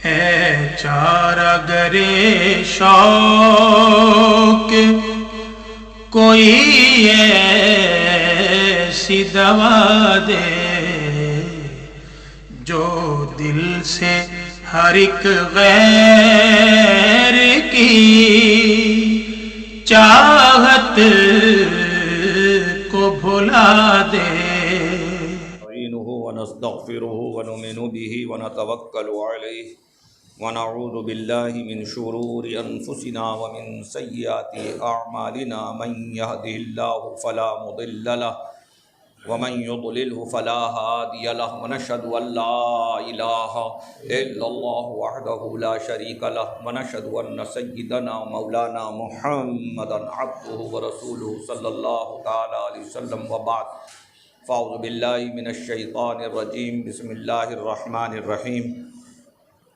اے چارہ گرے شوق کوئی ایسی دوا دے جو دل سے ہر ایک غیر کی چاہت کو بھلا دے۔ نستعینہ ونستغفرہ ونؤمن بہ ونتوکل علیہ ونعوذ باللہ من شرور انفسنا ومن سیئات اعمالنا من یہدہ اللہ فلا مضل لہ ومن یضللہ فلا ہادی لہ ونشہد ان لا الہ الا اللہ وحدہ لا شریک لہ ونشہد ان سیدنا مولانا محمدا عبدہ ورسولہ صلی اللہ تعالی علیہ وسلم وبعد فاعوذ باللہ من الشیطان الرجیم بسم اللہ الرحمن الرحیم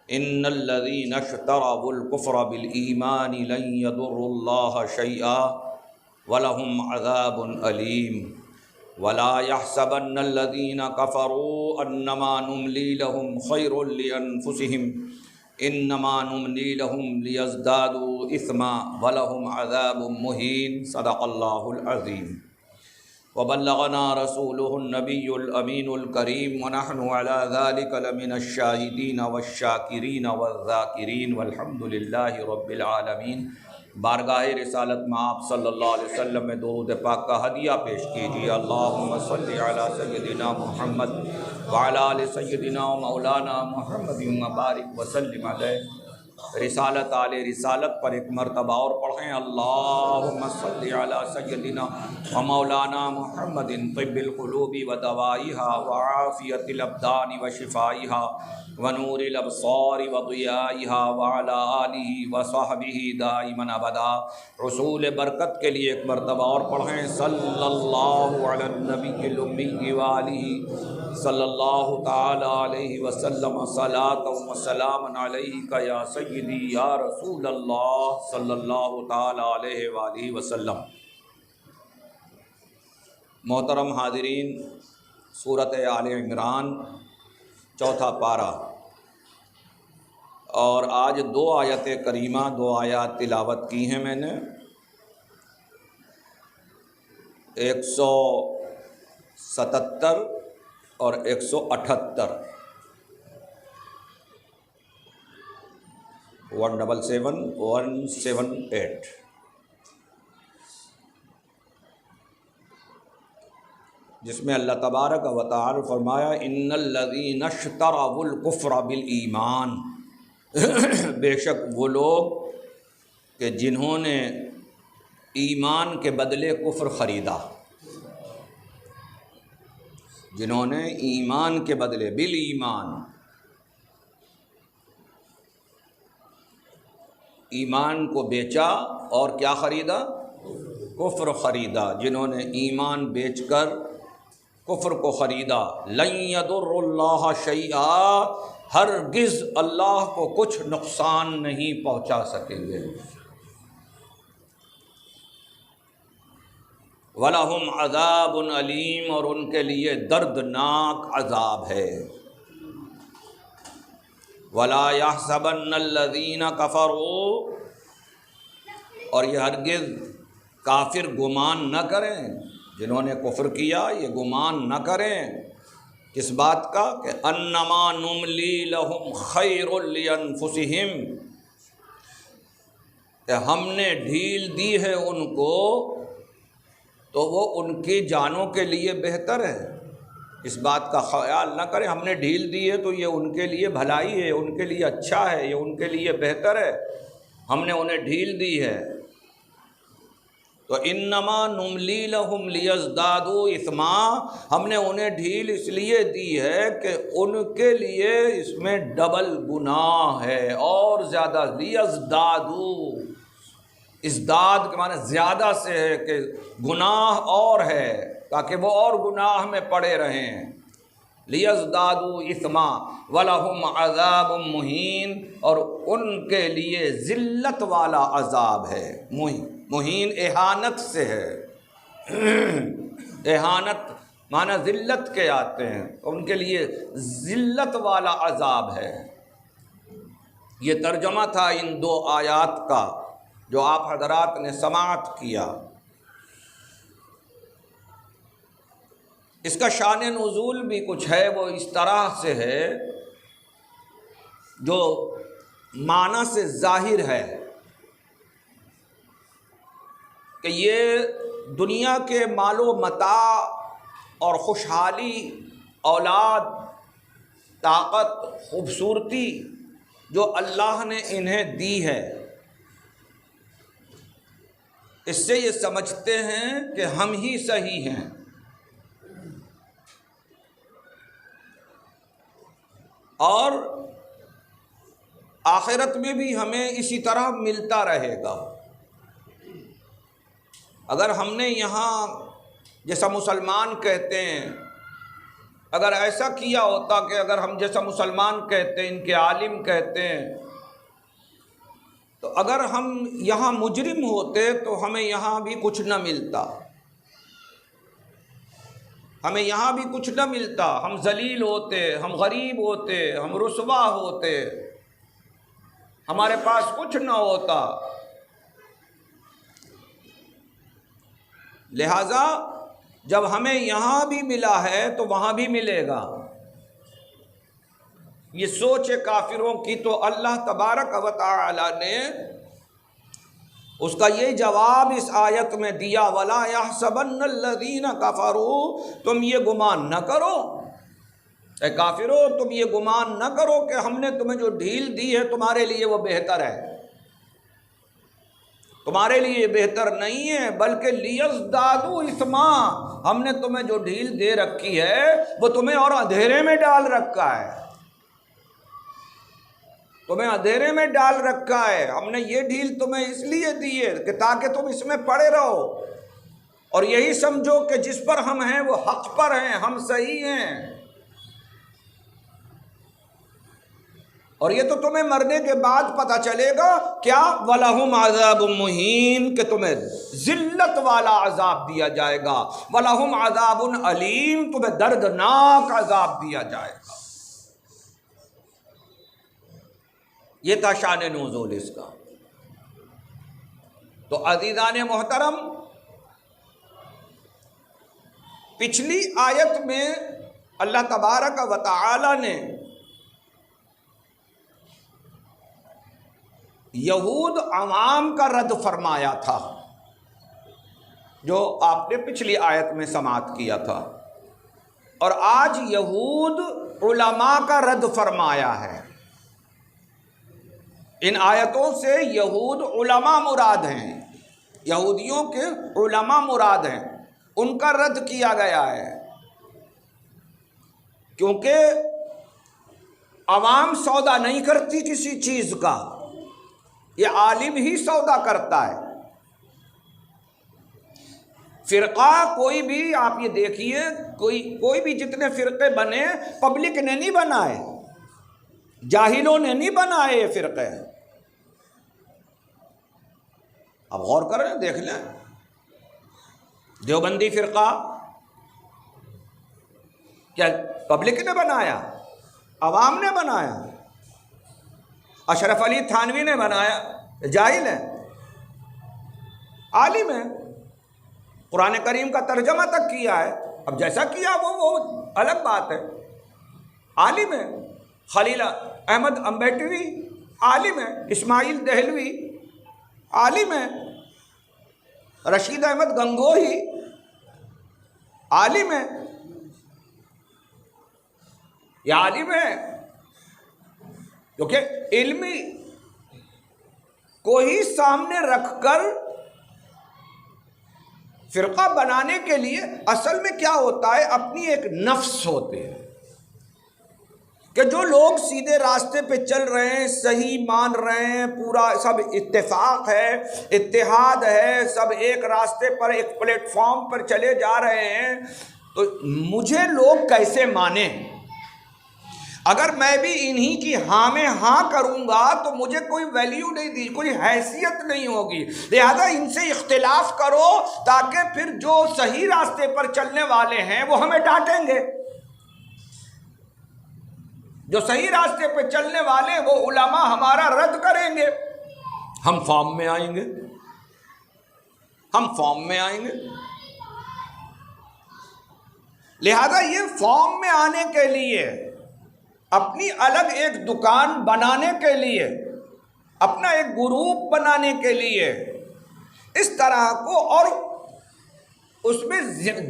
ان الذین اشتروا الکفر بالایمان لن یضروا اللہ شیئا ولہم عذاب علیم ولا يحسبن الذین کفروا انما نملی لهم خیر لانفسهم انما نملی لهم لیزدادوا اثما ولہم عذاب مہین صدق اللہ العظیم وبلغنا رسوله النبی الامین الکریم ونحن على ذلك لمن الشاہدین والشاکرین والذاکرین والحمد للہ رب العالمین۔ بارگاہ رسالت میں آپ صلی اللہ علیہ وسلم میں درود پاک کا ہدیہ پیش کیجیے۔ اللہم صلی علی سیدنا محمد وعلی آل سیدنا و مولانا محمد وبارک وسلم علیہ۔ رسالت آل رسالت پر ایک مرتبہ اور پڑھیں، اللہم صلی علی سیدنا و مولانا محمد طب القلوب و دوائیہا وعافیت الابدان و شفائیہا ونور الابصار و ضیائیہا وعلی آلہ و صحبہ دائما ابدا۔ حصول برکت کے لیے ایک مرتبہ اور پڑھیں، صلی اللہ علی النبی الامی وآلہ صلی اللہ تعالی علیہ وسلم صلاۃ و سلام علیک یا سیدی یا رسول اللہ صلی اللہ تعالی علیہ وآلہ وسلم۔ محترم حاضرین، سورۃ آل عمران چوتھا پارہ، اور آج دو آیت کریمہ، دو آیات تلاوت کی ہیں میں نے۔ 177 اور 178، 177 178۔ جس میں اللہ تبارک و تعالی فرمایا ان الذین اشتروا الکفر بالایمان، بے شک وہ لوگ کہ جنہوں نے ایمان کے بدلے کفر خریدا، جنہوں نے ایمان کے بدلے بالایمان، ایمان کو بیچا اور کیا خریدا؟ کفر خریدا۔ جنہوں نے ایمان بیچ کر کفر کو خریدا، لن یضر اللہ شیئا، ہرگز اللہ کو کچھ نقصان نہیں پہنچا سکیں گے۔ وَلَهُمْ عَذَابٌ علیم، اور ان کے لیے دردناک عذاب ہے۔ وَلَا يَحْسَبَنَّ الَّذِينَ كَفَرُوا، اور یہ ہرگز کافر گمان نہ کریں، جنہوں نے کفر کیا یہ گمان نہ کریں کس بات کا؟ کہ انما نملی لہم خیر لانفسہم، کہ ہم نے ڈھیل دی ہے ان کو تو وہ ان کی جانوں کے لیے بہتر ہے۔ اس بات کا خیال نہ کریں ہم نے ڈھیل دی ہے تو یہ ان کے لیے بھلائی ہے، ان کے لیے اچھا ہے، یہ ان کے لیے بہتر ہے، ہم نے انہیں ڈھیل دی ہے۔ تو انما نملی لہم لیزدادوا اثما، ہم نے انہیں ڈھیل اس لیے دی ہے کہ ان کے لیے اس میں ڈبل گناہ ہے اور زیادہ، لیزدادوا، ازداد کے معنی زیادہ سے ہے کہ گناہ اور ہے تاکہ وہ اور گناہ میں پڑے رہیں۔ لیزدادوا اثما ولہم عذاب مہین، اور ان کے لیے ذلت والا عذاب ہے۔ مہین اہانت سے ہے، اہانت معنی ذلت کے آتے ہیں، ان کے لیے ذلت والا عذاب ہے۔ یہ ترجمہ تھا ان 2 آیات کا جو آپ حضرات نے سماعت کیا۔ اس کا شان نزول بھی کچھ ہے، وہ اس طرح سے ہے جو معنی سے ظاہر ہے کہ یہ دنیا کے مال و متاع اور خوشحالی، اولاد، طاقت، خوبصورتی جو اللہ نے انہیں دی ہے، اس سے یہ سمجھتے ہیں کہ ہم ہی صحیح ہیں، اور آخرت میں بھی ہمیں اسی طرح ملتا رہے گا۔ اگر ہم نے یہاں جیسا مسلمان کہتے ہیں، اگر ایسا کیا ہوتا کہ اگر ہم جیسا مسلمان کہتے ہیں، ان کے عالم کہتے ہیں، تو اگر ہم یہاں مجرم ہوتے تو ہمیں یہاں بھی کچھ نہ ملتا، ہمیں یہاں بھی کچھ نہ ملتا، ہم ذلیل ہوتے، ہم غریب ہوتے، ہم رسوا ہوتے، ہمارے پاس کچھ نہ ہوتا۔ لہذا جب ہمیں یہاں بھی ملا ہے تو وہاں بھی ملے گا۔ یہ سوچ کافروں کی تو اللہ تبارک و تعالی نے اس کا یہ جواب اس آیت میں دیا، وَلَا يَحْسَبَنَّ الَّذِينَ كَفَرُوا، تم یہ گمان نہ کرو، اے کافرو تم یہ گمان نہ کرو کہ ہم نے تمہیں جو ڈھیل دی ہے تمہارے لیے وہ بہتر ہے، تمہارے لیے یہ بہتر نہیں ہے، بلکہ لِيَزْدَادُوا إِثْمًا، ہم نے تمہیں جو ڈھیل دے رکھی ہے وہ تمہیں اور اندھیرے میں ڈال رکھا ہے، تمہیں اندھیرے میں ڈال رکھا ہے۔ ہم نے یہ ڈھیل تمہیں اس لیے دی ہے کہ تاکہ تم اس میں پڑے رہو اور یہی سمجھو کہ جس پر ہم ہیں وہ حق پر ہیں، ہم صحیح ہیں، اور یہ تو تمہیں مرنے کے بعد پتہ چلے گا کیا، وَلَهُمْ عَذَابٌ مُّهِينٌ، کہ تمہیں ذلت والا عذاب دیا جائے گا، وَلَهُمْ عَذَابٌ أَلِيمٌ، تمہیں دردناک عذاب دیا جائے گا۔ یہ تھا شان نزول اس کا۔ تو عزیزان محترم، پچھلی آیت میں اللہ تبارک و تعالی نے یہود عوام کا رد فرمایا تھا، جو آپ نے پچھلی آیت میں سماعت کیا تھا، اور آج یہود علماء کا رد فرمایا ہے۔ ان آیتوں سے یہود علماء مراد ہیں، یہودیوں کے علماء مراد ہیں، ان کا رد کیا گیا ہے، کیونکہ عوام سودا نہیں کرتی کسی چیز کا، یہ عالم ہی سودا کرتا ہے۔ فرقہ کوئی بھی، آپ یہ دیکھیے، کوئی بھی جتنے فرقے بنے پبلک نے نہیں بنائے، جاہلوں نے نہیں بنائے یہ فرقے۔ اب غور کریں، دیکھ لیں، دیوبندی فرقہ کیا پبلک نے بنایا؟ عوام نے بنایا؟ اشرف علی تھانوی نے بنایا؟ جاہل ہے، عالم ہے، قرآن کریم کا ترجمہ تک کیا ہے، اب جیسا کیا وہ الگ بات ہے، عالم ہے۔ خلیل احمد امبیٹوی عالم ہے، اسماعیل دہلوی عالم ہے، رشید احمد گنگوہی عالم ہے، یہ عالم ہے، کیونکہ علمی کو ہی سامنے رکھ کر فرقہ بنانے کے لیے اصل میں کیا ہوتا ہے، اپنی ایک نفس ہوتے ہیں کہ جو لوگ سیدھے راستے پہ چل رہے ہیں، صحیح مان رہے ہیں، پورا سب اتفاق ہے، اتحاد ہے، سب ایک راستے پر، ایک پلیٹ فارم پر چلے جا رہے ہیں، تو مجھے لوگ کیسے مانیں؟ اگر میں بھی انہی کی ہاں میں ہاں کروں گا تو مجھے کوئی ویلیو نہیں دی، کوئی حیثیت نہیں ہوگی، لہذا ان سے اختلاف کرو تاکہ پھر جو صحیح راستے پر چلنے والے ہیں وہ ہمیں ڈانٹیں گے۔ جو صحیح راستے پہ چلنے والے وہ علماء ہمارا رد کریں گے، ہم فارم میں آئیں گے، ہم فارم میں آئیں گے۔ لہذا یہ فارم میں آنے کے لیے، اپنی الگ ایک دکان بنانے کے لیے، اپنا ایک گروپ بنانے کے لیے اس طرح کو، اور اس میں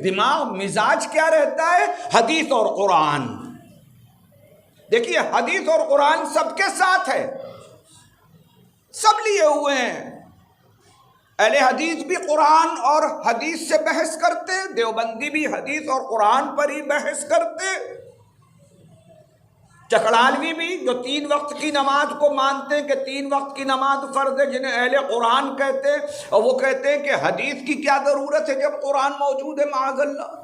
دماغ مزاج کیا رہتا ہے؟ حدیث اور قرآن۔ دیکھیے حدیث اور قرآن سب کے ساتھ ہے، سب لیے ہوئے ہیں۔ اہل حدیث بھی قرآن اور حدیث سے بحث کرتے، دیوبندی بھی حدیث اور قرآن پر ہی بحث کرتے، چکڑالوی بھی جو 3 وقت کی نماز کو مانتے ہیں کہ 3 وقت کی نماز فرض ہے، جنہیں اہل قرآن کہتے ہیں، اور وہ کہتے ہیں کہ حدیث کی کیا ضرورت ہے جب قرآن موجود ہے، معاذ اللہ۔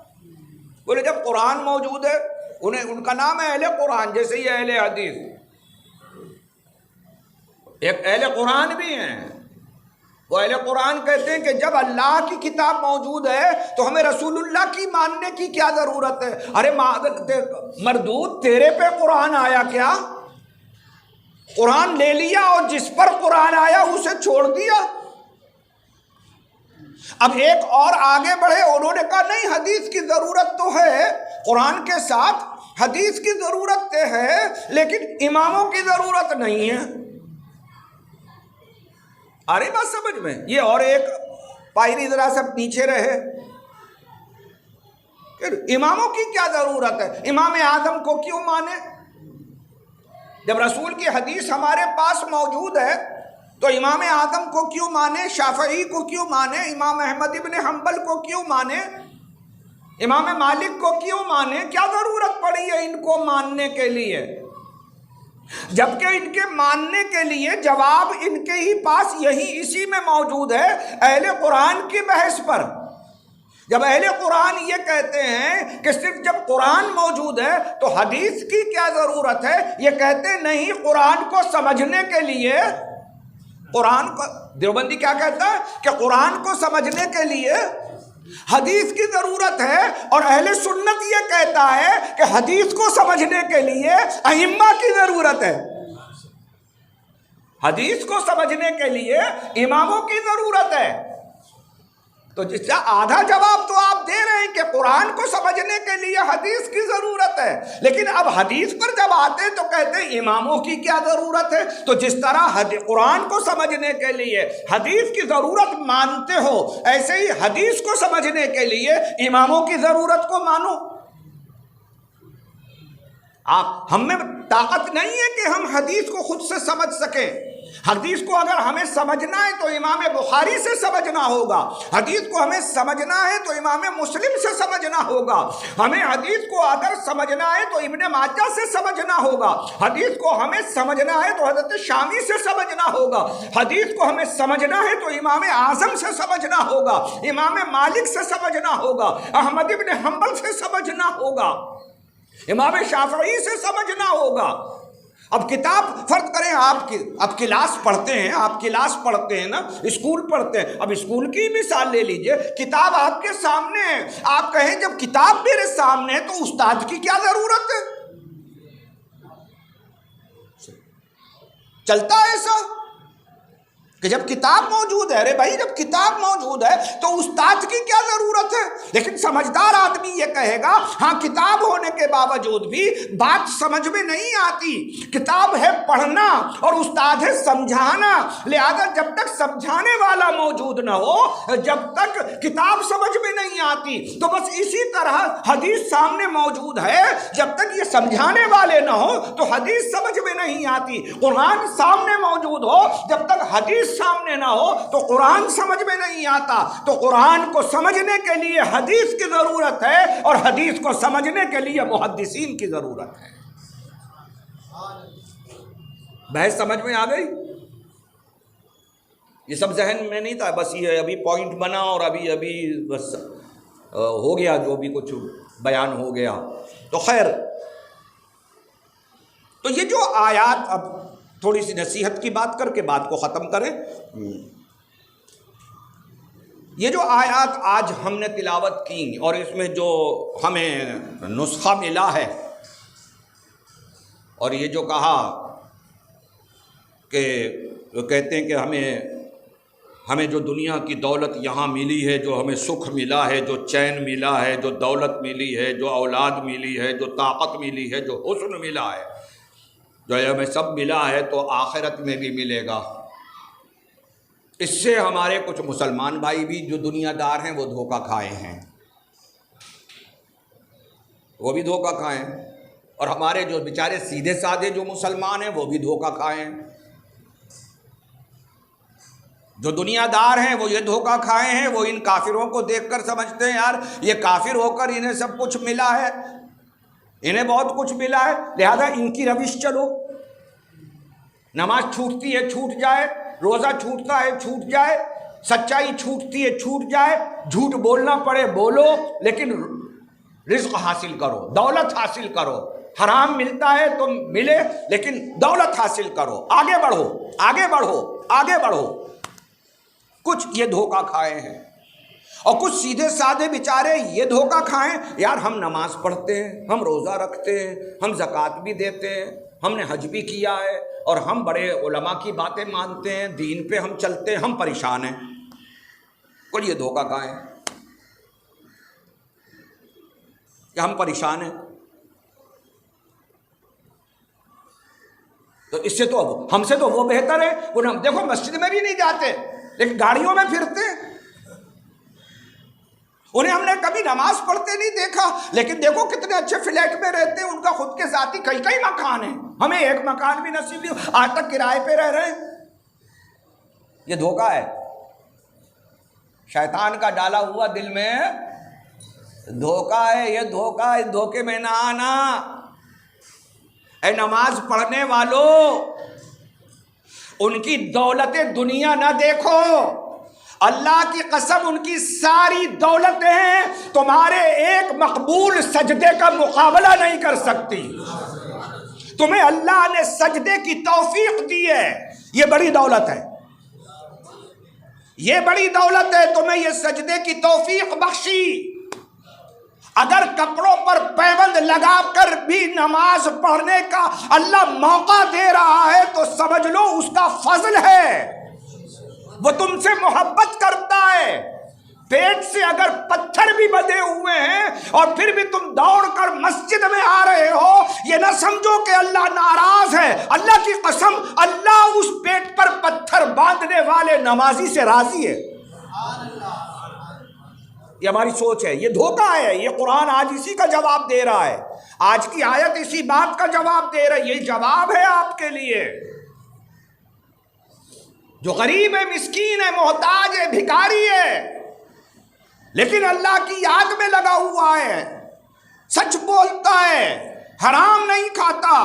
بولے جب قرآن موجود ہے، ان کا نام ہے اہل قرآن، جیسے ہی اہل حدیث ایک اہل قرآن بھی ہیں۔ وہ اہل قرآن کہتے ہیں کہ جب اللہ کی کتاب موجود ہے تو ہمیں رسول اللہ کی ماننے کی کیا ضرورت ہے؟ ارے مردود، تیرے پہ قرآن آیا کیا؟ قرآن لے لیا اور جس پر قرآن آیا اسے چھوڑ دیا۔ اب ایک اور آگے بڑھے، انہوں نے کہا نہیں، حدیث کی ضرورت تو ہے، قرآن کے ساتھ حدیث کی ضرورت ہے، لیکن اماموں کی ضرورت نہیں ہے۔ ارے بات سمجھ میں؟ یہ اور ایک پائری ذرا سا پیچھے رہے، اماموں کی کیا ضرورت ہے؟ امام اعظم کو کیوں مانے؟ جب رسول کی حدیث ہمارے پاس موجود ہے تو امام اعظم کو کیوں مانے؟ شافعی کو کیوں مانے؟ امام احمد ابن حنبل کو کیوں مانے؟ امام مالک کو کیوں مانے؟ کیا ضرورت پڑی ہے ان کو ماننے کے لیے؟ جبکہ ان کے ماننے کے لیے جواب ان کے ہی پاس یہی اسی میں موجود ہے، اہل قرآن کی بحث پر۔ جب اہل قرآن یہ کہتے ہیں کہ صرف جب قرآن موجود ہے تو حدیث کی کیا ضرورت ہے، یہ کہتے نہیں، قرآن کو سمجھنے کے لیے، قرآن کو، دیوبندی کیا کہتا ہے کہ قرآن کو سمجھنے کے لیے حدیث کی ضرورت ہے، اور اہل سنت یہ کہتا ہے کہ حدیث کو سمجھنے کے لیے ائمہ کی ضرورت ہے، حدیث کو سمجھنے کے لیے اماموں کی ضرورت ہے۔ تو جس کا آدھا جواب تو آپ دے رہے ہیں کہ قرآن کو سمجھنے کے لیے حدیث کی ضرورت ہے، لیکن اب حدیث پر جب آتے تو کہتے ہیں اماموں کی کیا ضرورت ہے۔ تو جس طرح قرآن کو سمجھنے کے لیے حدیث کی ضرورت مانتے ہو، ایسے ہی حدیث کو سمجھنے کے لیے اماموں کی ضرورت کو مانو۔ ہم میں طاقت نہیں ہے کہ ہم حدیث کو خود سے سمجھ سکیں۔ حدیث کو اگر ہمیں سمجھنا ہے تو امام بخاری سے سمجھنا ہوگا، حدیث کو ہمیں سمجھنا ہے تو امام مسلم سے سمجھنا ہوگا، ہمیں حدیث کو اگر سمجھنا ہے تو ابن ماجہ سے سمجھنا ہوگا، حدیث کو ہمیں سمجھنا ہے تو حضرت شامی سے سمجھنا ہوگا، حدیث کو ہمیں سمجھنا ہے تو امام اعظم سے سمجھنا ہوگا، امام مالک سے سمجھنا ہوگا، احمد ابن حنبل سے سمجھنا ہوگا، امام شافعی سے سمجھنا ہوگا۔ اب کتاب فرض کریں آپ کلاس پڑھتے ہیں، آپ کلاس پڑھتے ہیں نا، اسکول پڑھتے ہیں، اب اسکول کی مثال لے لیجئے، کتاب آپ کے سامنے ہے، آپ کہیں جب کتاب میرے سامنے ہے تو استاد کی کیا ضرورت ہے؟ چلتا ہے ایسا کہ جب کتاب موجود ہے، ارے بھائی جب کتاب موجود ہے تو استاد کی کیا ضرورت ہے؟ لیکن سمجھدار آدمی یہ کہے گا ہاں کتاب ہونے کے باوجود بھی بات سمجھ میں نہیں آتی، کتاب ہے پڑھنا اور استاد ہے سمجھانا، لہذا جب تک سمجھانے والا موجود نہ ہو، جب تک کتاب سمجھ میں نہیں آتی۔ تو بس اسی طرح حدیث سامنے موجود ہے، جب تک یہ سمجھانے والے نہ ہو تو حدیث سمجھ میں نہیں آتی۔ قرآن سامنے موجود ہو، جب تک حدیث سامنے نہ ہو تو قرآن سمجھ میں نہیں آتا۔ تو قرآن کو سمجھنے کے لیے حدیث کی ضرورت ہے، اور حدیث کو سمجھنے کے لیے محدثین کی ضرورت ہے۔ بحث سمجھ میں آ گئی؟ یہ سب ذہن میں نہیں تھا، بس یہ ابھی پوائنٹ بنا اور ابھی بس ہو گیا، جو بھی کچھ بیان ہو گیا۔ تو خیر، تو یہ جو آیات، اب تھوڑی سی نصیحت کی بات کر کے بات کو ختم کریں۔ یہ جو آیات آج ہم نے تلاوت کی اور اس میں جو ہمیں نسخہ ملا ہے اور یہ جو کہا کہ وہ کہتے ہیں کہ ہمیں جو دنیا کی دولت یہاں ملی ہے، جو ہمیں سکھ ملا ہے، جو چین ملا ہے، جو دولت ملی ہے، جو اولاد ملی ہے، جو طاقت ملی ہے، جو حسن ملا ہے، جو ہمیں سب ملا ہے تو آخرت میں بھی ملے گا۔ اس سے ہمارے کچھ مسلمان بھائی بھی جو دنیا دار ہیں وہ دھوکہ کھائے ہیں، وہ بھی دھوکہ کھائے ہیں، اور ہمارے جو بیچارے سیدھے سادھے جو مسلمان ہیں وہ بھی دھوکہ کھائے ہیں۔ جو دنیا دار ہیں وہ یہ دھوکہ کھائے ہیں، وہ ان کافروں کو دیکھ کر سمجھتے ہیں یار یہ کافر ہو کر انہیں سب کچھ ملا ہے، انہیں بہت کچھ ملا ہے، لہذا ان کی روش چلو۔ نماز چھوٹتی ہے چھوٹ جائے، روزہ چھوٹتا ہے چھوٹ جائے، سچائی چھوٹتی ہے چھوٹ جائے، جھوٹ بولنا پڑے بولو، لیکن رزق حاصل کرو، دولت حاصل کرو۔ حرام ملتا ہے تو ملے لیکن دولت حاصل کرو، آگے بڑھو آگے بڑھو آگے بڑھو۔ کچھ یہ دھوکہ کھائے ہیں، اور کچھ سیدھے سادھے بیچارے یہ دھوکہ کھائیں یار ہم نماز پڑھتے ہیں، ہم روزہ رکھتے ہیں، ہم زکوٰۃ بھی دیتے ہیں، ہم نے حج بھی کیا ہے، اور ہم بڑے علماء کی باتیں مانتے ہیں، دین پہ ہم چلتے ہیں، ہم پریشان ہیں۔ کوئی یہ دھوکہ کھائیں کہ ہم پریشان ہیں، تو اس سے تو ہم سے تو وہ بہتر ہے، وہ دیکھو مسجد میں بھی نہیں جاتے لیکن گاڑیوں میں پھرتے ہیں، انہیں ہم نے کبھی نماز پڑھتے نہیں دیکھا لیکن دیکھو کتنے اچھے فلیٹ میں رہتے ہیں، ان کا خود کے ذاتی کئی مکان ہیں، ہمیں ایک مکان بھی نصیب نہیں، آج تک کرائے پہ رہ رہے ہیں۔ یہ دھوکہ ہے، شیطان کا ڈالا ہوا دل میں دھوکہ ہے، یہ دھوکہ، اس دھوکے میں نہ آنا۔ اے نماز پڑھنے والوں، ان کی دولت دنیا نہ دیکھو، اللہ کی قسم ان کی ساری دولتیں تمہارے ایک مقبول سجدے کا مقابلہ نہیں کر سکتی۔ تمہیں اللہ نے سجدے کی توفیق دی ہے، یہ بڑی دولت ہے، یہ بڑی دولت ہے، تمہیں یہ سجدے کی توفیق بخشی۔ اگر کپڑوں پر پیبند لگا کر بھی نماز پڑھنے کا اللہ موقع دے رہا ہے تو سمجھ لو اس کا فضل ہے، وہ تم سے محبت کرتا ہے۔ پیٹ سے اگر پتھر بھی بندھے ہوئے ہیں اور پھر بھی تم دوڑ کر مسجد میں آ رہے ہو، یہ نہ سمجھو کہ اللہ ناراض ہے، اللہ کی قسم اللہ اس پیٹ پر پتھر باندھنے والے نمازی سے راضی ہے۔ یہ ہماری سوچ ہے، یہ دھوکہ ہے، یہ قرآن آج اسی کا جواب دے رہا ہے، آج کی آیت اسی بات کا جواب دے رہی ہے، یہ جواب ہے آپ کے لیے۔ جو غریب ہے، مسکین ہے، محتاج ہے، بھکاری ہے، لیکن اللہ کی یاد میں لگا ہوا ہے، سچ بولتا ہے، حرام نہیں کھاتا،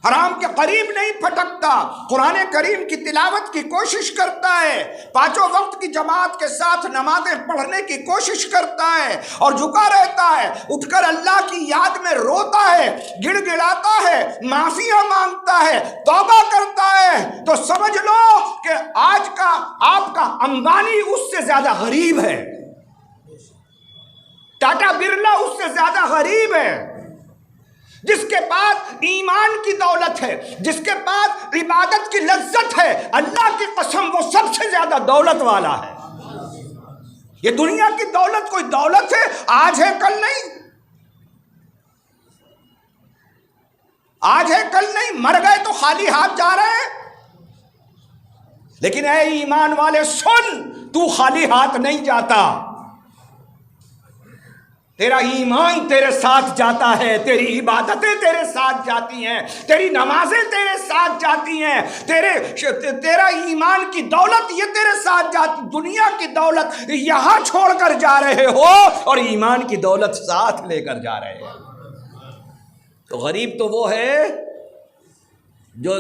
حرام کے قریب نہیں پھٹکتا، قرآن کریم کی تلاوت کی کوشش کرتا ہے، پانچوں وقت کی جماعت کے ساتھ نمازیں پڑھنے کی کوشش کرتا ہے، اور جھکا رہتا ہے، اٹھ کر اللہ کی یاد میں روتا ہے، گڑ گڑاتا ہے، معافیاں مانگتا ہے، توبہ کرتا ہے، تو سمجھ لو کہ آج کا آپ کا امبانی اس سے زیادہ غریب ہے، ٹاٹا برلا اس سے زیادہ غریب ہے۔ جس کے پاس ایمان کی دولت ہے، جس کے پاس عبادت کی لذت ہے، اللہ کی قسم وہ سب سے زیادہ دولت والا ہے۔ یہ دنیا کی دولت کوئی دولت ہے، آج ہے کل نہیں، آج ہے کل نہیں، مر گئے تو خالی ہاتھ جا رہے ہیں۔ لیکن اے ایمان والے سن، تو خالی ہاتھ نہیں جاتا، تیرا ایمان تیرے ساتھ جاتا ہے، تیری عبادتیں تیرے ساتھ جاتی ہیں، تیری نمازیں تیرے ساتھ جاتی ہیں، تیرا ایمان کی دولت یہ تیرے ساتھ جاتی، دنیا کی دولت یہاں چھوڑ کر جا رہے ہو اور ایمان کی دولت ساتھ لے کر جا رہے ہیں۔ تو غریب تو وہ ہے جو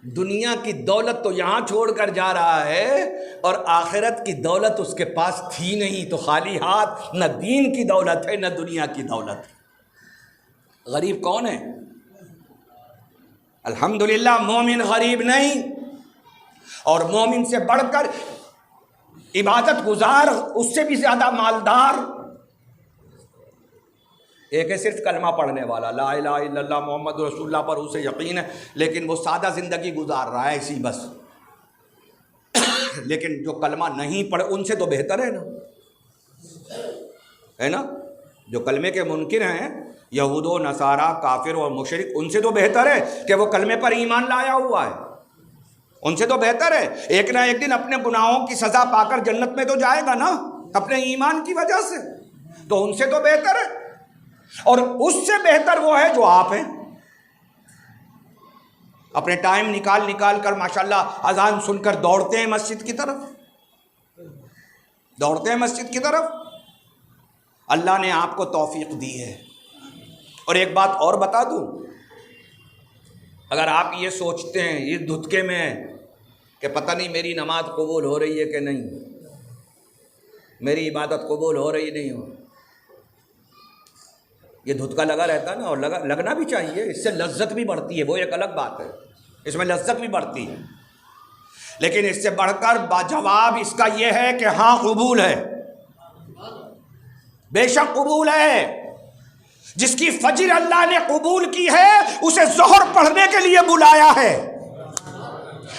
دنیا کی دولت تو یہاں چھوڑ کر جا رہا ہے اور آخرت کی دولت اس کے پاس تھی نہیں، تو خالی ہاتھ، نہ دین کی دولت ہے نہ دنیا کی دولت۔ غریب کون ہے؟ الحمدللہ مومن غریب نہیں، اور مومن سے بڑھ کر عبادت گزار، اس سے بھی زیادہ مالدار۔ ایک ہے صرف کلمہ پڑھنے والا، لا الہ الا اللہ محمد رسول اللہ پر اسے یقین ہے، لیکن وہ سادہ زندگی گزار رہا ہے اسی بس۔ لیکن جو کلمہ نہیں پڑھے ان سے تو بہتر ہے نا، جو کلمے کے منکر ہیں یہود و نصارہ کافر اور مشرک، ان سے تو بہتر ہے کہ وہ کلمے پر ایمان لایا ہوا ہے، ان سے تو بہتر ہے۔ ایک نہ ایک دن اپنے گناہوں کی سزا پا کر جنت میں تو جائے گا نا اپنے ایمان کی وجہ سے، تو ان سے تو بہتر ہے۔ اور اس سے بہتر وہ ہے جو آپ ہیں، اپنے ٹائم نکال کر ماشاءاللہ اذان سن کر دوڑتے ہیں مسجد کی طرف، اللہ نے آپ کو توفیق دی ہے۔ اور ایک بات اور بتا دوں، اگر آپ یہ سوچتے ہیں اس دھتکے میں کہ پتہ نہیں میری نماز قبول ہو رہی ہے کہ نہیں، میری عبادت قبول ہو رہی نہیں ہو، یہ دھتکا لگا رہتا ہے نا، اور لگنا بھی چاہیے، اس سے لذت بھی بڑھتی ہے، وہ ایک الگ بات ہے، اس میں لذت بھی بڑھتی ہے، لیکن اس سے بڑھ کر جواب اس کا یہ ہے کہ ہاں قبول ہے، بے شک قبول ہے۔ جس کی فجر اللہ نے قبول کی ہے اسے ظہر پڑھنے کے لیے بلایا ہے،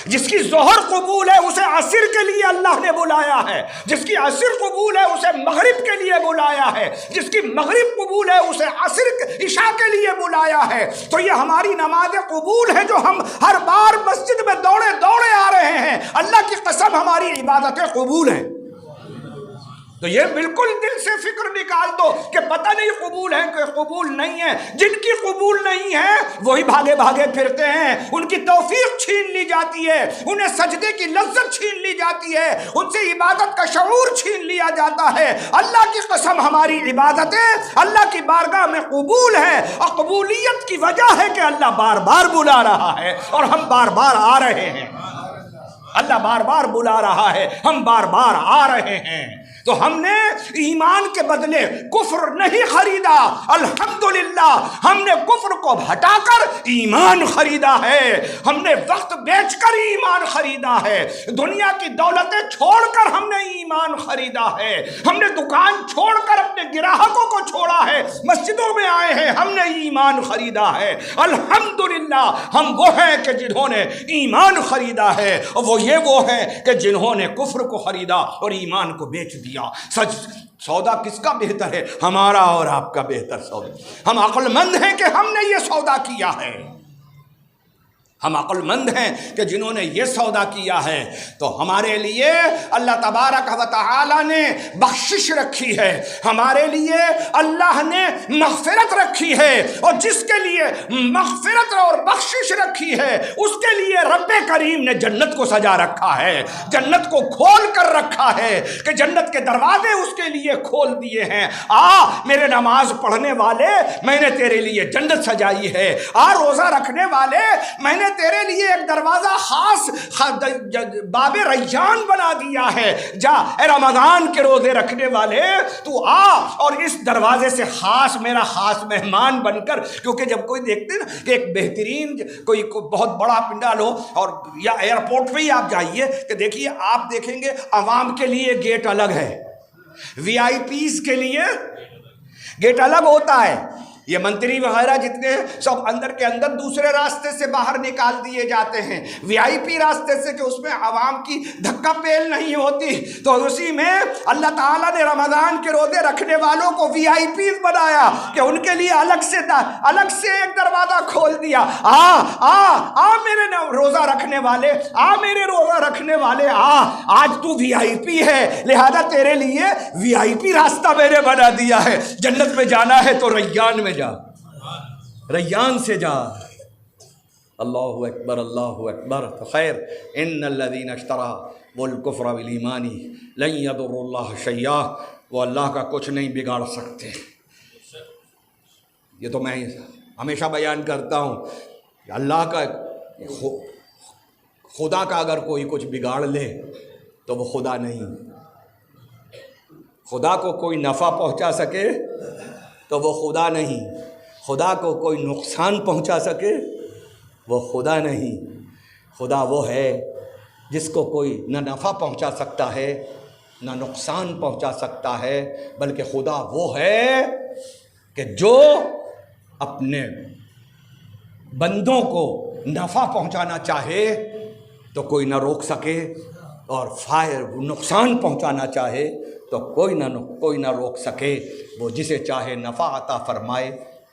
جس کی ظہر قبول ہے اسے عصر کے لیے اللہ نے بلایا ہے، جس کی عصر قبول ہے اسے مغرب کے لیے بلایا ہے، جس کی مغرب قبول ہے اسے عشاء کے لیے بلایا ہے۔ تو یہ ہماری نماز قبول ہے جو ہم ہر بار مسجد میں دوڑے دوڑے آ رہے ہیں، اللہ کی قسم ہماری عبادتیں قبول ہیں۔ تو یہ بالکل دل سے فکر نکال دو کہ پتہ نہیں قبول ہے کہ قبول نہیں ہے۔ جن کی قبول نہیں ہے وہی بھاگے بھاگے پھرتے ہیں، ان کی توفیق چھین لی جاتی ہے، انہیں سجدے کی لذت چھین لی جاتی ہے، ان سے عبادت کا شعور چھین لیا جاتا ہے۔ اللہ کی قسم ہماری عبادتیں اللہ کی بارگاہ میں قبول ہیں، اور قبولیت کی وجہ ہے کہ اللہ بار بار بلا رہا ہے اور ہم بار بار آ رہے ہیں، اللہ بار بار بلا رہا ہے، ہم بار بار آ رہے ہیں۔ تو ہم نے ایمان کے بدلے کفر نہیں خریدا، الحمدللہ ہم نے کفر کو ہٹا کر ایمان خریدا ہے، ہم نے وقت بیچ کر ایمان خریدا ہے، دنیا کی دولتیں چھوڑ کر ہم نے ایمان خریدا ہے، ہم نے دکان چھوڑ کر اپنے گراہکوں کو چھوڑا ہے، مسجدوں میں آئے ہیں، ہم نے ایمان خریدا ہے۔ الحمدللہ ہم وہ ہیں کہ جنہوں نے ایمان خریدا ہے، اور وہ ہیں کہ جنہوں نے کفر کو خریدا اور ایمان کو بیچ دیا۔ سودا کس کا بہتر ہے؟ ہمارا اور آپ کا بہتر سودا۔ ہم عقل مند ہیں کہ ہم نے یہ سودا کیا ہے، ہم عقل مند ہیں کہ جنہوں نے یہ سودا کیا ہے۔ تو ہمارے لیے اللہ تبارک و تعالی نے بخشش رکھی ہے، ہمارے لیے اللہ نے مغفرت رکھی ہے، اور جس کے لیے مغفرت اور بخشش رکھی ہے اس کے لیے رب کریم نے جنت کو سجا رکھا ہے، جنت کو کھول کر رکھا ہے کہ جنت کے دروازے اس کے لیے کھول دیے ہیں۔ میرے نماز پڑھنے والے، میں نے تیرے لیے جنت سجائی ہے۔ روزہ رکھنے والے، میں نے تیرے لیے ایک دروازہ خاص باب ریان بنا دیا ہے۔ جا اے رمضان کے روزے رکھنے والے، تو اور اس دروازے سے خاص میرا خاص مہمان بن کر، کیونکہ جب کوئی دیکھتے نا کہ ایک بہترین کوئی بہت بڑا پنڈال ہو، اور یا ایئرپورٹ پہ ہی آپ جائیے کہ دیکھیے، آپ دیکھیں گے عوام کے لیے گیٹ الگ ہے، وی آئی پیز کے لیے گیٹ الگ ہوتا ہے۔ یہ منتری وغیرہ جتنے سب اندر کے اندر دوسرے راستے سے باہر نکال دیے جاتے ہیں، وی آئی پی راستے سے، کہ اس میں عوام کی دھکا پیل نہیں ہوتی۔ تو اسی میں اللہ تعالیٰ نے رمضان کے روزے رکھنے والوں کو وی آئی پی بنایا کہ ان کے لیے الگ سے ایک دروازہ کھول دیا۔ میرے روزہ رکھنے والے، میرے روزہ رکھنے والے، آج تو وی آئی پی ہے، لہذا تیرے لیے وی آئی پی راستہ میں نے بنا دیا ہے۔ جنت میں جانا ہے تو ریان میں جا، ریان سے جا۔ اللہ اکبر، اللہ اکبر۔ تو خیر، ان الذین اشتروا الکفر بالایمان لن یضروا اللہ شیئا، وہ اللہ کا کچھ نہیں بگاڑ سکتے۔ یہ تو میں ہمیشہ بیان کرتا ہوں کہ اللہ کا، خدا کا اگر کوئی کچھ بگاڑ لے تو وہ خدا نہیں۔ خدا کو کوئی نفع پہنچا سکے تو وہ خدا نہیں، خدا کو کوئی نقصان پہنچا سکے وہ خدا نہیں۔ خدا وہ ہے جس کو کوئی نہ نفع پہنچا سکتا ہے نہ نقصان پہنچا سکتا ہے، بلکہ خدا وہ ہے کہ جو اپنے بندوں کو نفع پہنچانا چاہے تو کوئی نہ روک سکے، اور نقصان پہنچانا چاہے تو کوئی نہ روک سکے۔ وہ جسے چاہے نفع عطا فرمائے،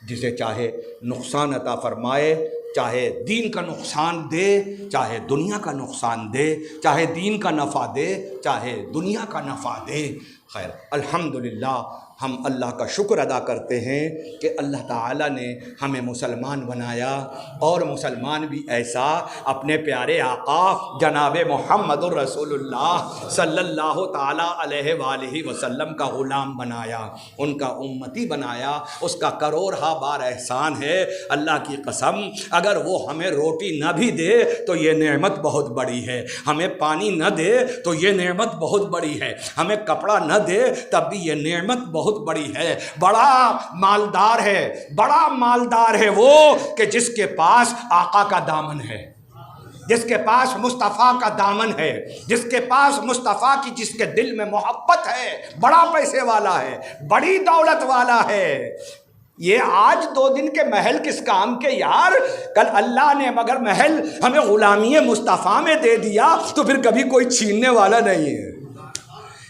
جسے چاہے نقصان عطا فرمائے، چاہے دین کا نقصان دے، چاہے دنیا کا نقصان دے، چاہے دین کا نفع دے، چاہے دنیا کا نفع دے۔ خیر، الحمدللہ ہم اللہ کا شکر ادا کرتے ہیں کہ اللہ تعالیٰ نے ہمیں مسلمان بنایا، اور مسلمان بھی ایسا اپنے پیارے آقا جناب محمد الرسول اللہ صلی اللہ تعالیٰ علیہ وآلہ وسلم کا غلام بنایا، ان کا امتی بنایا۔ اس کا کروڑہا بار احسان ہے، اللہ کی قسم اگر وہ ہمیں روٹی نہ بھی دے تو یہ نعمت بہت بڑی ہے، ہمیں پانی نہ دے تو یہ نعمت بہت بڑی ہے، ہمیں کپڑا نہ دے تب بھی یہ نعمت بہت بڑی ہے۔ بڑا مالدار ہے، بڑا مالدار ہے وہ کہ جس کے پاس آقا کا دامن ہے، جس کے پاس مصطفیٰ کا دامن ہے، جس کے پاس مصطفیٰ کی جس کے دل میں محبت ہے، بڑا پیسے والا ہے، بڑی دولت والا ہے۔ یہ آج 2 دن کے محل کس کام کے یار؟ کل اللہ نے مگر محل ہمیں غلامی مصطفیٰ میں دے دیا تو پھر کبھی کوئی چھیننے والا نہیں ہے،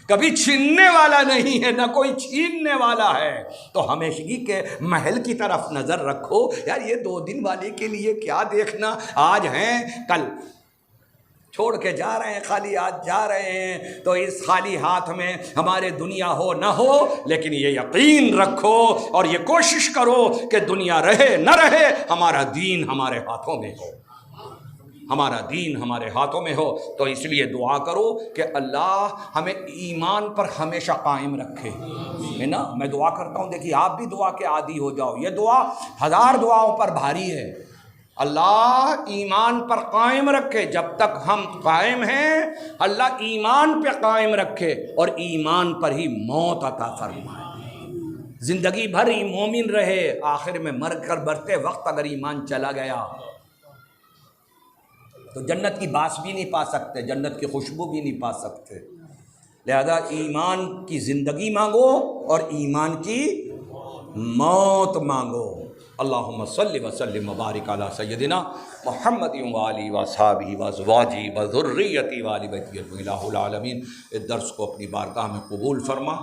کبھی چھیننے والا نہیں ہے، نہ کوئی چھیننے والا ہے۔ تو ہمیشگی کے محل کی طرف نظر رکھو یار، یہ 2 دن والے کے لیے کیا دیکھنا، آج ہیں کل چھوڑ کے جا رہے ہیں، خالی ہاتھ جا رہے ہیں، تو اس خالی ہاتھ میں ہمارے دنیا ہو نہ ہو، لیکن یہ یقین رکھو اور یہ کوشش کرو کہ دنیا رہے نہ رہے ہمارا دین ہمارے ہاتھوں میں ہو، ہمارا دین ہمارے ہاتھوں میں ہو۔ تو اس لیے دعا کرو کہ اللہ ہمیں ایمان پر ہمیشہ قائم رکھے، ہے نا۔ میں دعا کرتا ہوں، دیکھیے آپ بھی دعا کے عادی ہو جاؤ، یہ دعا 1000 دعاؤں پر بھاری ہے۔ اللہ ایمان پر قائم رکھے، جب تک ہم قائم ہیں اللہ ایمان پہ قائم رکھے، اور ایمان پر ہی موت عطا فرمائے، زندگی بھر ہی مومن رہے، آخر میں مر کر مرتے وقت اگر ایمان چلا گیا تو جنت کی باس بھی نہیں پا سکتے، جنت کی خوشبو بھی نہیں پا سکتے۔ لہذا ایمان کی زندگی مانگو اور ایمان کی موت مانگو۔ اللہم صلی وسلم وبارک علی سیدنا محمد وآلہ وصحبہ وازواجہ وذریتہ وآل بیتہ الہ العالمین۔ اس درس کو اپنی بارگاہ میں قبول فرما،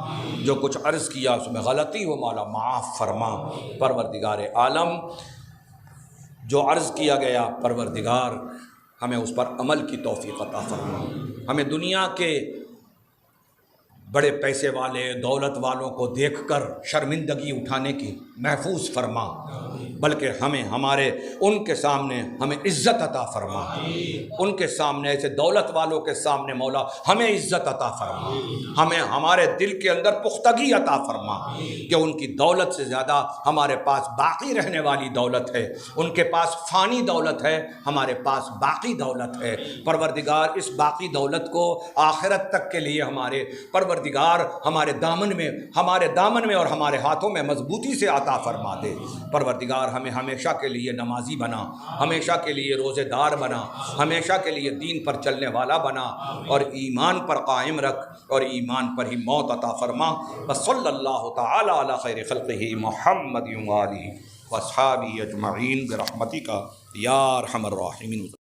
جو کچھ عرض کیا اس میں غلطی ہو مولا معاف فرما۔ پروردگار عالم، جو عرض کیا گیا پروردگار ہمیں اس پر عمل کی توفیق عطا فرما، ہمیں دنیا کے بڑے پیسے والے دولت والوں کو دیکھ کر شرمندگی اٹھانے کی محفوظ فرما، بلکہ ہمیں ہمارے ان کے سامنے ہمیں عزت عطا فرما، ان کے سامنے ایسے دولت والوں کے سامنے مولا ہمیں عزت عطا فرما، ہمیں ہمارے دل کے اندر پختگی عطا فرما کہ ان کی دولت سے زیادہ ہمارے پاس باقی رہنے والی دولت ہے، ان کے پاس فانی دولت ہے، ہمارے پاس باقی دولت ہے۔ پروردگار اس باقی دولت کو آخرت تک کے لیے ہمارے پروردگار ہمارے دامن میں اور ہمارے ہاتھوں میں مضبوطی سے عطا فرما دے۔ پروردگار ہمیں ہمیشہ کے لیے نمازی بنا، ہمیشہ کے لیے روزے دار بنا، ہمیشہ کے لیے دین پر چلنے والا بنا، اور ایمان پر قائم رکھ اور ایمان پر ہی موت عطا فرما۔ وصلی اللہ تعالی علی خیر خلقہ محمد وآلہ وصحبہ اجمعین برحمتک یا ارحم الراحمین۔